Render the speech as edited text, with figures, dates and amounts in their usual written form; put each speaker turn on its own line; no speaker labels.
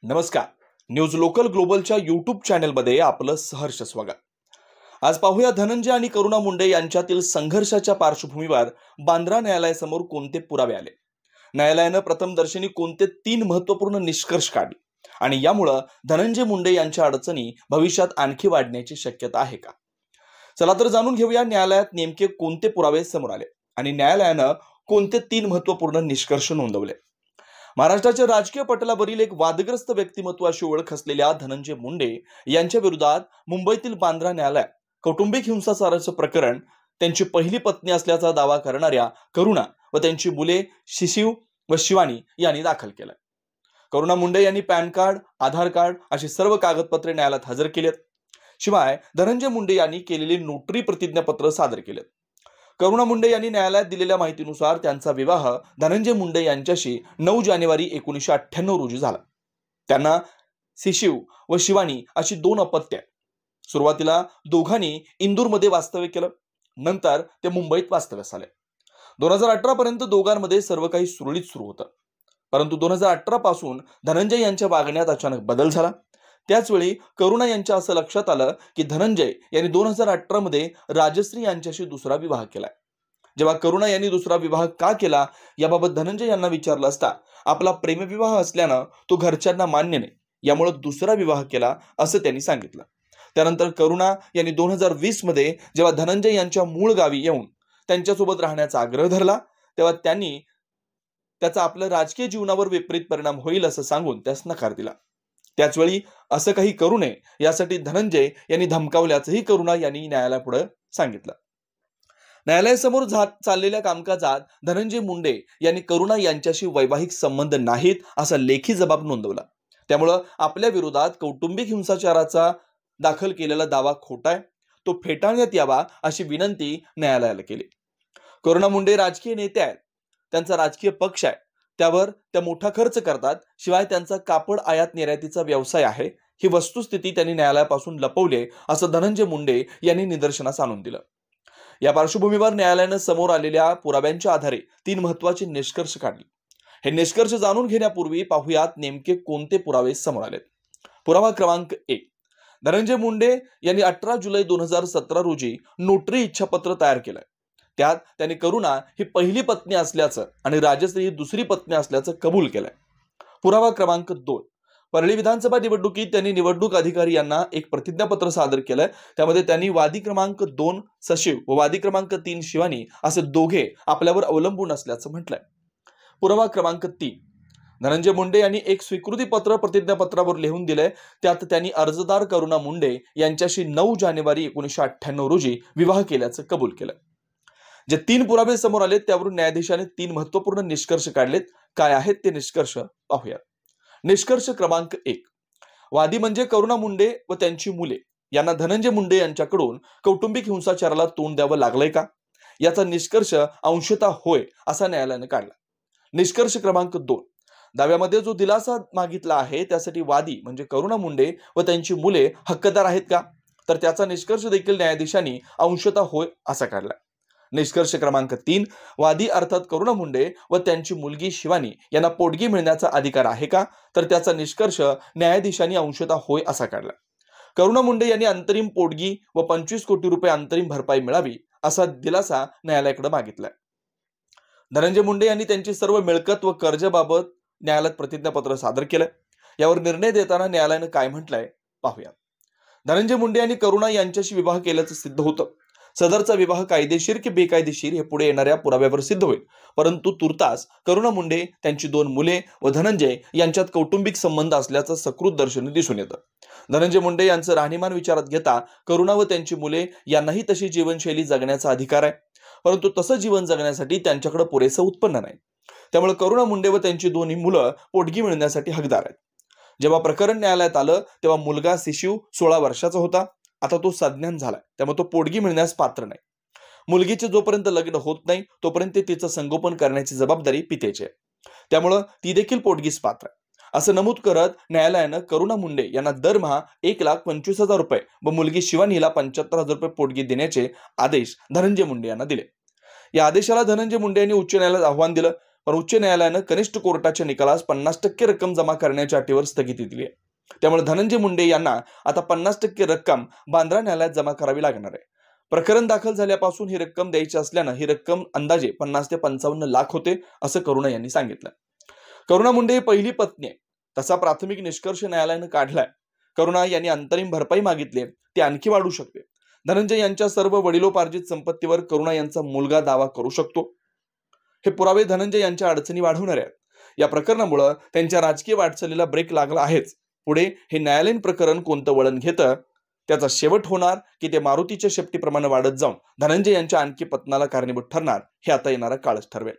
नमस्कार. News local ग्लोबलच्या YouTube चॅनलमध्ये आपलं सहर्ष स्वागत. आज पाहूया धनंजय आणि करुणा मुंडे यांच्यातील संघर्षाच्या पार्श्वभूमीवर बांद्रा न्यायालयासमोर कोणते पुरावे आले, न्यायालयानं प्रथमदर्शनी कोणते 3 महत्त्वपूर्ण निष्कर्ष काढले आणि यामुळे धनंजय मुंडे यांच्या अडचणी भविष्यात आणखी वाढण्याची शक्यता आहे का? चला तर जाणून घेऊया न्यायालयात नेमके कोणते पुरावे समोर आले आणि न्यायालयानं कोणते 3 महत्त्वपूर्ण निष्कर्ष नोंदवले. महाराष्ट्राच्या राजकीय पटलावरील एक वादग्रस्त व्यक्तिमत्व अशी ओळख असलेल्या धनंजय मुंडे यांच्या विरोधात मुंबईतील बांद्रा न्यायालयात कौटुंबिक हिंसाचाराचं प्रकरण त्यांची पहिली पत्नी असल्याचा दावा करणाऱ्या करुणा व त्यांची मुले शिशिव व शिवानी यांनी दाखल केलं. करुणा मुंडे यांनी पॅन कार्ड, आधार कार्ड अशी सर्व कागदपत्रे न्यायालयात हजर केलेत. शिवाय धनंजय मुंडे यांनी केलेली नोटरी प्रतिज्ञापत्र सादर केलेत. करुणा मुंडे यांनी न्यायालयात दिलेल्या माहितीनुसार त्यांचा विवाह धनंजय मुंडे यांच्याशी 9 जानेवारी 1998 रोजी झाला. त्यांना शिशिव व शिवानी अशी 2 अपत्ये. सुरुवातीला दोघांनी इंदूरमध्ये वास्तव्य केलं, नंतर ते मुंबईत वास्तव्यास आले. 2018 पर्यंत दोघांमध्ये सर्व काही सुरळीत सुरू होतं. परंतु 2018 पासून धनंजय यांच्या वागण्यात अचानक बदल झाला. त्याचवेळी करुणा यांच्या असं लक्षात आलं की धनंजय यांनी 2018 मध्ये राजश्री यांच्याशी दुसरा विवाह केलाय. जेव्हा करुणा यांनी दुसरा विवाह का केला याबाबत धनंजय यांना विचारलं असता आपला प्रेमविवाह असल्यानं तो घरच्यांना मान्य नाही, यामुळे दुसरा विवाह केला असं त्यांनी सांगितलं. त्यानंतर करुणा यांनी 2020 मध्ये जेव्हा धनंजय यांच्या मूळ गावी येऊन त्यांच्यासोबत राहण्याचा आग्रह धरला तेव्हा त्यांनी त्याचा आपल्या राजकीय जीवनावर विपरीत परिणाम होईल असं सांगून त्यास नकार दिला. त्याचवेळी असं काही करू नये यासाठी धनंजय यांनी धमकावल्याचंही करुणा यांनी न्यायालयापुढे सांगितलं. न्यायालयासमोर चाललेल्या कामकाजात धनंजय मुंडे यांनी करुणा यांच्याशी वैवाहिक संबंध नाहीत असा लेखी जबाब नोंदवला. त्यामुळे आपल्या विरोधात कौटुंबिक हिंसाचाराचा दाखल केलेला दावा खोटा आहे, तो फेटाळण्यात यावा अशी विनंती न्यायालयाला केली. करुणा मुंडे राजकीय नेते आहेत, त्यांचा राजकीय पक्ष आहे, त्यावर त्या मोठा खर्च करतात. शिवाय त्यांचा कापड आयात निर्यातीचा व्यवसाय आहे, ही वस्तुस्थिती त्यांनी न्यायालयापासून लपवली असं धनंजय मुंडे यांनी निदर्शनास आणून दिलं. या पार्श्वभूमीवर न्यायालयानं समोर आलेल्या पुराव्यांच्या आधारे 3 महत्त्वाचे निष्कर्ष काढले. हे निष्कर्ष जाणून घेण्यापूर्वी पाहूयात नेमके कोणते पुरावे समोर आलेत. पुरावा क्रमांक 1. धनंजय मुंडे यांनी 18 जुलै 2017 रोजी नोटरी इच्छापत्र तयार केलंय. त्यात त्यांनी करुणा ही पहिली पत्नी असल्याचं आणि राजश्री ही दुसरी पत्नी असल्याचं कबूल केलंय. पुरावा क्रमांक 2. परळी विधानसभा निवडणुकीत त्यांनी निवडणूक अधिकारी यांना एक प्रतिज्ञापत्र सादर केलंय. त्यामध्ये त्यांनी वादी क्रमांक 2 सचिव व वादी क्रमांक 3 शिवानी असे दोघे आपल्यावर अवलंबून असल्याचं म्हटलंय. पुरावा क्रमांक 3. धनंजय मुंडे यांनी एक स्वीकृती पत्र प्रतिज्ञापत्रावर लिहून दिलंय. त्यात त्यांनी अर्जदार करुणा मुंडे यांच्याशी 9 जानेवारी 1998 रोजी विवाह केल्याचं कबूल केलं. जे 3 पुरावे समोर आलेत त्यावरून न्यायाधीशाने 3 महत्त्वपूर्ण निष्कर्ष काढलेत. काय आहेत ते निष्कर्ष पाहूया. निष्कर्ष क्रमांक 1. वादी म्हणजे करुणा मुंडे व त्यांची मुले यांना धनंजय मुंडे यांच्याकडून कौटुंबिक हिंसाचाराला तोंड द्यावं लागलंय का, याचा निष्कर्ष अंशतः होय असा न्यायालयाने काढला. निष्कर्ष क्रमांक 2. दाव्यामध्ये जो दिलासा मागितला आहे त्यासाठी वादी म्हणजे करुणा मुंडे व त्यांची मुले हक्कदार आहेत का, तर त्याचा निष्कर्ष देखील न्यायाधीशांनी अंशतः होय असा काढला. निष्कर्ष क्रमांक 3. वादी अर्थात करुणा मुंडे व त्यांची मुलगी शिवानी यांना पोटगी मिळण्याचा अधिकार आहे का, तर त्याचा निष्कर्ष न्यायाधीशांनी अंशतः होय असा काढला. करुणा मुंडे यांनी अंतरिम पोटगी व 25 कोटी रुपये अंतरिम भरपाई मिळावी असा दिलासा न्यायालयाकडे मागितलाय. धनंजय मुंडे यांनी त्यांची सर्व मिळकत व कर्जाबाबत न्यायालयात प्रतिज्ञापत्र सादर केलंय. यावर निर्णय देताना न्यायालयानं काय म्हटलंय पाहूया. धनंजय मुंडे यांनी करुणा यांच्याशी विवाह केल्याचं सिद्ध होतं. सदरचा विवाह कायदेशीर की बेकायदेशीर हे पुढे येणाऱ्या पुराव्यावर सिद्ध होईल. परंतु तुर्तास करुणा मुंडे, त्यांची 2 मुले व धनंजय यांच्यात कौटुंबिक संबंध असल्याचं सकृत दर्शनी दिसून येतं. धनंजय मुंडे यांचं राहणीमान विचारात घेता करुणा व त्यांची मुले यांनाही तशी जीवनशैली जगण्याचा अधिकार आहे. परंतु तसं जीवन जगण्यासाठी त्यांच्याकडे पुरेसं उत्पन्न नाही. त्यामुळे करुणा मुंडे व त्यांची दोन्ही मुलं पोटगी मिळण्यासाठी हकदार आहेत. जेव्हा प्रकरण न्यायालयात आलं तेव्हा मुलगा शिशिव 16 वर्षाचा होता. आता तो सज्ञान झालाय, त्यामुळे तो पोटगी मिळण्यास पात्र नाही. मुलगीचे जोपर्यंत लग्न होत नाही तोपर्यंत तिचं संगोपन करण्याची जबाबदारी पितेची आहे. त्यामुळे ती देखील पोटगीस पात्र आहे असं नमूद करत न्यायालयानं करुणा मुंडे यांना दरमहा 1,25,000 रुपये व मुलगी शिवानीला 75,000 रुपये पोटगी देण्याचे आदेश धनंजय मुंडे यांना दिले. या आदेशाला धनंजय मुंडे यांनी उच्च न्यायालयात आव्हान दिलं. पण उच्च न्यायालयानं कनिष्ठ कोर्टाच्या निकालास 50% रक्कम जमा करण्याच्या अटीवर स्थगिती दिली आहे. त्यामुळे धनंजय मुंडे यांना आता 50% रक्कम बांद्रा न्यायालयात जमा करावी लागणार आहे. प्रकरण दाखल झाल्यापासून ही रक्कम द्यायची असल्यानं ही रक्कम अंदाजे 50 ते 55 लाख होते, असं करुणा यांनी सांगितलं. करुणा मुंडे ही पहिली पत्नी आहे. तसा प्राथमिक निष्कर्ष न्यायालयानं काढलाय. करुणा यांनी अंतरिम भरपाई मागितली, ती आणखी वाढू शकते. धनंजय यांच्या सर्व वडिलोपार्जित संपत्तीवर करुणा यांचा मुलगा दावा करू शकतो. हे पुरावे धनंजय यांच्या अडचणी वाढवणार आहेत. या प्रकरणामुळे त्यांच्या राजकीय वाटचालीला ब्रेक लागला आहेच. पुढे हे न्यायालयीन प्रकरण कोणतं वळण घेतं, त्याचा शेवट होणार की ते मारुतीच्या शेपटीप्रमाणे वाढत जाऊन धनंजय यांच्या आणखी पतनाला कारणीभूत ठरणार, हे आता येणारा काळच ठरवेल.